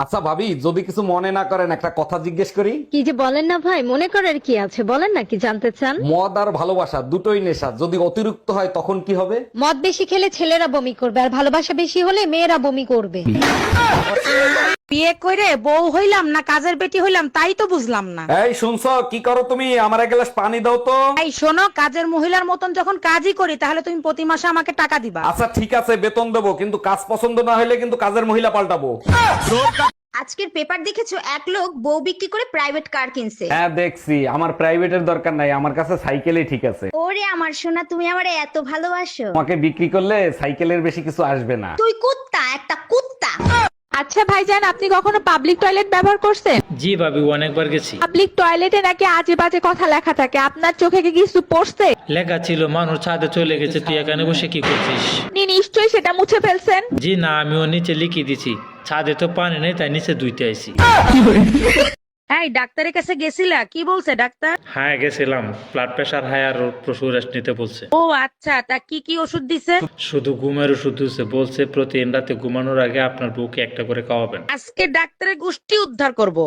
আচ্ছা ভাবি, যদি কিছু মনে না করেন একটা কথা জিজ্ঞেস করি। কি যে বলেন না ভাই, মনে করার কি আছে, বলেন না কি জানতে চান। মদ আর ভালোবাসা দুটোই নেশা, যদি অতিরিক্ত হয় তখন কি হবে? মদ বেশি খেলে ছেলেরা বমি করবে, আর ভালোবাসা বেশি হলে মেয়েরা বমি করবে। বিয়ে করে বউ হইলাম না কাজের বেটি হইলাম তাই তো বুঝলাম না। এই শুনছো, কি করো তুমি? আমার এক গ্লাস পানি দাও তো। এই শোনো, কাজের মহিলার মতন যখন কাজই করি তাহলে তুমি প্রতি মাসে আমাকে টাকা দিবা। আচ্ছা ঠিক আছে, বেতন দেবো, কিন্তু কাজ পছন্দ না হলে কিন্তু কাজের মহিলা পাল্টাবো। আজকের পেপার দেখেছো, এক লোক বউ বিক্রি করে প্রাইভেট কার কিনছে। হ্যাঁ দেখছি, আমার প্রাইভেটের দরকার নাই, আমার কাছে সাইকেলই ঠিক আছে। ওরে আমার সোনা, তুমি আমারে এত ভালোবাসো। তোমাকে বিক্রি করলে সাইকেলের বেশি কিছু আসবে না। তুই কুত্তা, একটা কুত্তা। আচ্ছা ভাইজান, আপনি কখনো পাবলিক টয়লেট ব্যবহার করছেন? জি ভাবি, অনেকবার গেছি। পাবলিক টয়লেটে নাকি আজে বাজে কথা লেখা থাকে, আপনার চোখে কি কিছু পড়ছে? লেখা ছিল মানুষ ছাদে চলে গেছে, তুই এখানে বসে কি করছিস? আপনি নিশ্চয়ই সেটা মুছে ফেলছেন। জি না, আমিও নিচে লিখিয়ে দিছি, ছাদে তো পানি নেই তাই নিচে ধুইতে আইছি। এই ডাক্তারের কাছে গেছিলা, কি বলছে ডাক্তার? হ্যাঁ গেছিলাম, ব্লাড প্রেশার হাই আর প্রচুর রেস্ট নিতে বলছে। ও আচ্ছা, তা কি কি ওষুধ দিছে? শুধু ঘুমের ওষুধ দিচ্ছে, বলছে প্রতিদিন রাতে ঘুমানোর আগে আপনার বউকে একটা করে খাওয়াবেন। আজকে ডাক্তারের গোষ্ঠী উদ্ধার করব।